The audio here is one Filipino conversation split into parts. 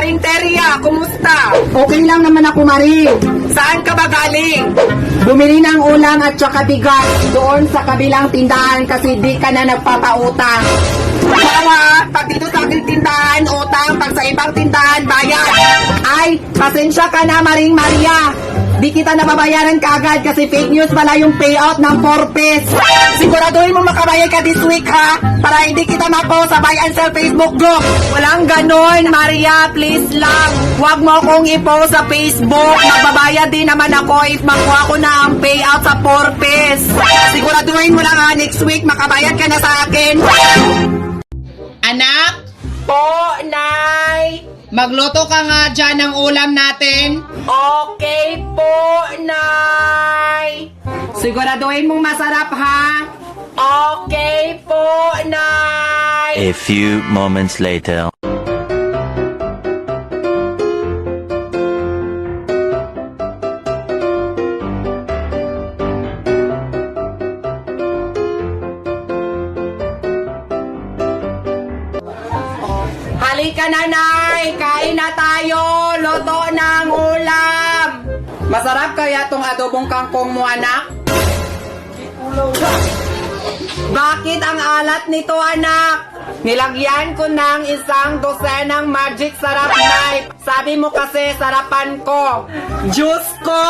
Maring Teria, kumusta? Okay lang naman ako, Maring. Saan ka ba galing? Bumili ng ulam at saka bigas doon sa kabilang tindahan kasi di ka na nagpapautang. Bawa, pag dito sa aking tindahan, utang, pag sa ibang tindahan, bayad. Ay, pasensya ka na, Maring Maria. Di kita nababayaran kaagad kasi fake news pala yung payout ng 4 pesos. Siguraduhin mo makabayad ka this week, ha? Para hindi kita mapost sa buy and sell Facebook group. Walang ganon, Maria. Please lang. Huwag mo akong i-post sa Facebook. Magbabayad din naman ako if makuha ko na ang payout sa 4 pesos. Siguraduhin mo lang, ha? Next week, makabayad ka na sa akin. Anak, Po, Nay. magluto ka nga dyan ng ulam natin. Okay po, Nay. Siguraduhin mong masarap, ha? Okay po, Nay. A few moments later. Halika na, Nay! Kain na tayo! Luto ng ulam! Masarap kaya tong adobong kangkong mo, anak? Bakit ang alat nito, anak? Nilagyan ko ng 1 dosenang magic sarap knife. Sabi mo kasi sarapan ko. Diyos ko!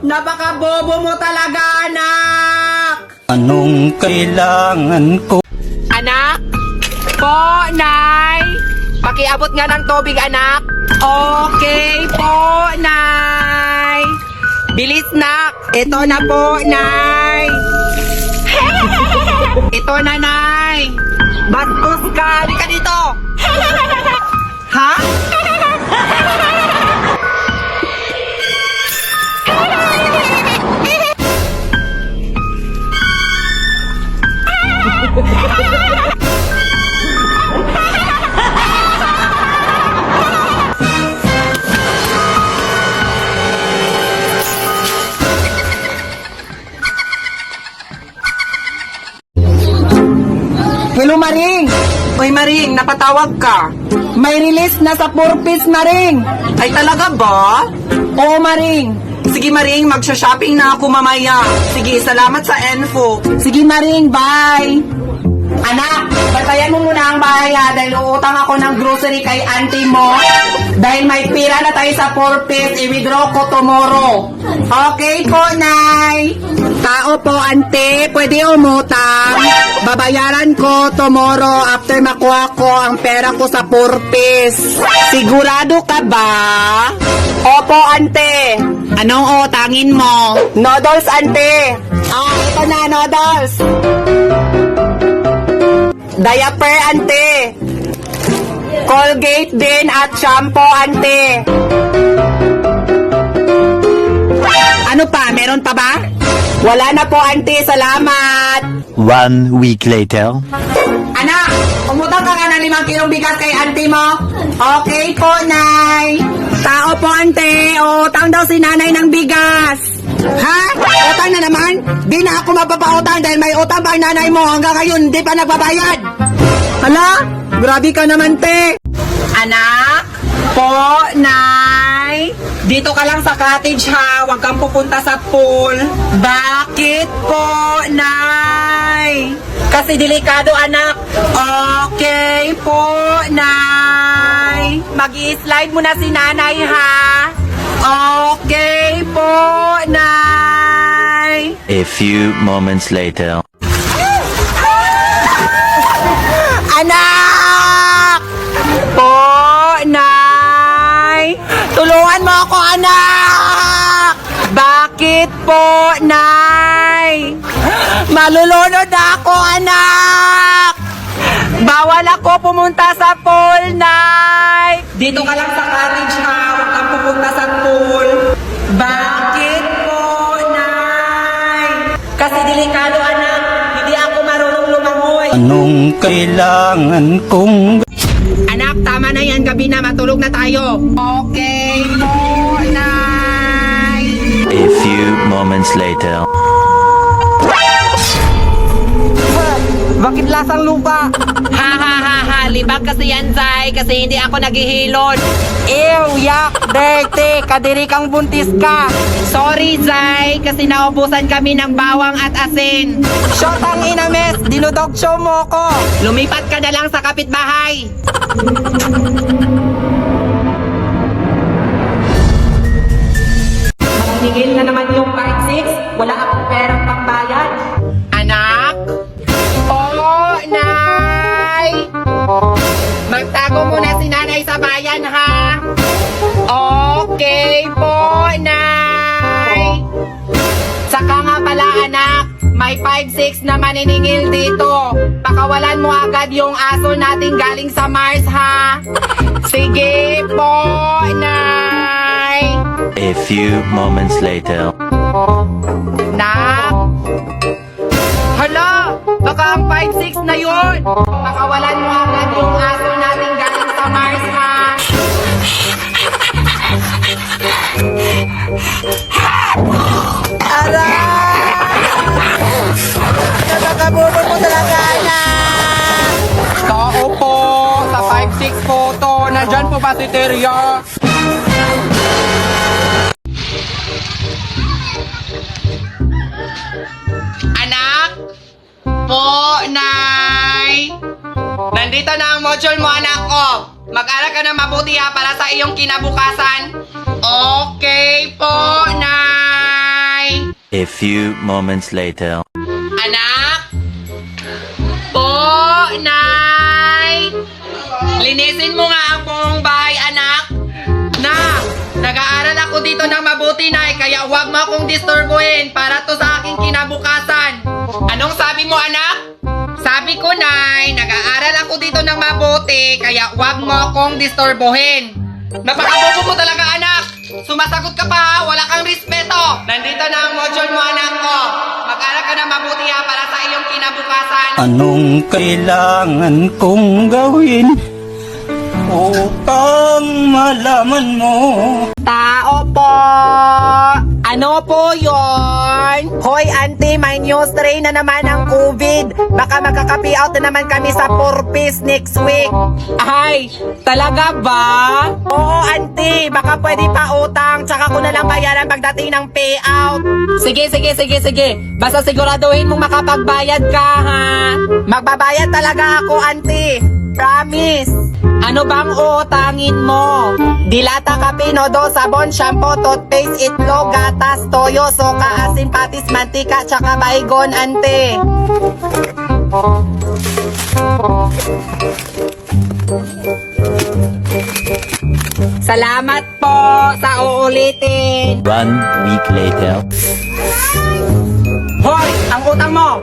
Napakabobo mo talaga, anak! Anong kailangan ko? Anak? Po, Nay. Pakiabot nga ng tubig, anak. Okay po, Nay. Bilis, nak. Ito na po, Nay. Ito na, Nay. Bastos ka. Halika dito. Ha? Hello, Maring! Uy, Maring, napatawag ka. May release na sa 4 piece, Maring! Ay, talaga ba? Oo, Maring! Sige, Maring, magsha-shopping na ako mamaya. Sige, salamat sa info. Sige, Maring, bye! Anak, bantayan mo muna ang bahay, ha, dahil uutang ako ng grocery kay auntie mo. Dahil may pira na tayo sa 4 piece, i-withdraw ko tomorrow. Okay po, Nay! Tao po, ante, pwede umutang. Babayaran ko tomorrow after makuha ko ang pera ko sa 4 piece. Sigurado ka ba? Opo, ante. Anong utangin mo? Noodles, ante. Ito na, noodles. Diaper, ante. Colgate din at shampoo, ante. Ano pa? Meron pa ba? Wala na po, ante. Salamat. 1 week later. Anak, umutang ka nga ng 5 kilong bigas kay auntie mo. Okay po, Nay. Tao po, ante. Utang daw si nanay ng bigas. Ha? Utang na naman? Di na ako mapapautang dahil may utang pa ang nanay mo. Hanggang ngayon, di pa nagbabayad. Hala? Grabe ka naman, te. Anak? Po, Nay? Dito ka lang sa cottage, ha? Huwag kang pupunta sa pool. Bakit po, Nay? Kasi delikado, anak. Okay po, Nay. Mag-i-slide mo na si nanay, ha? Okay po, Nay. A few moments later. Anak! Po, Nay. Tulungan mo ako, anak! Bakit po, Nay? Malulunod ako, anak! Bawal ako pumunta sa pool, Nay! Dito ka lang sa cottage, ha? Huwag kang pupunta sa pool. Bakit po, Nay? Kasi delikado, anak. Hindi ako marunong lumangoy. Anong kailangan kong Anak, tama na yan. Gabi na. Matulog na tayo. Okay po, Nay. A few moments later. Bakit lasang lupa? Ha ha ha ha, libag kasi yan, Zay, kasi hindi ako naghihilod. Ew, yak, dirty, kadiri kang buntis ka. Sorry, Zay, kasi naubusan kami ng bawang at asin. Short ang inames, dinudog show mo ko. Lumipat ka na lang sa kapitbahay. Maningil na naman yung 5-6, wala akong perang pambayad. Anak? Oo, Nay! Magtago muna si Nanay sa bayan, ha? Okay po, Nay! Saka nga pala, anak, may 5-6 na maniningil dito. Pakawalan mo agad yung aso nating galing sa Mars, ha? Sige po, Nay! A few moments later. Nak! Hala! Baka ang 5-6 na yun! Pakawalan mo agad yung aso nating galing sa Mars, ha? Nakakabubot mo talaga, anak. Tao po! Sa 5-6 photo! Nandyan po ba si Teria? Anak? Po, Nay! Nandito na ang module mo, anak ko! Mag-aral ka na mabuti, ha, para sa iyong kinabukasan. Okay po, Nay! A few moments later. Anak? Po, Nay! Linisin mo nga ang buong bahay, anak. Na, nag-aaral ako dito ng mabuti, Nay, kaya huwag mo akong disturbuhin para to sa aking kinabukasan. Anong sabi mo, anak? Sabi ko, Nay, nag-aaral ako dito ng mabuti, kaya huwag mo akong disturbuhin. Napakabobo mo talaga, anak! Sumasagot ka pa, ha? Wala kang respeto! Nandito na ang module mo, anak ko! Mag-aral ka na mabuti, ha, para sa iyong kinabukasan. Anong kailangan kong gawin upang malaman mo? Tao po! Ano po yon? Hoy, auntie, may new strain na naman ang COVID. Baka magkakapi out na naman kami sa purpose next week. Ay, talaga ba? Oo, auntie, baka pwede pa utang, tsaka ko na lang bayaran pagdating ng payout. Sige. Basta siguraduhin mong makapagbayad ka, ha? Magbabayad talaga ako, auntie. Promise. Ano bang utangin mo? Dilata, kape, nodo, sabon, shampoo, toothpaste, itlog, gatas, toyo, soka, asin, patis, mantika, tsaka baygon, ante. Salamat po sa uulitin. 1 week later. Hoy, ang utang mo,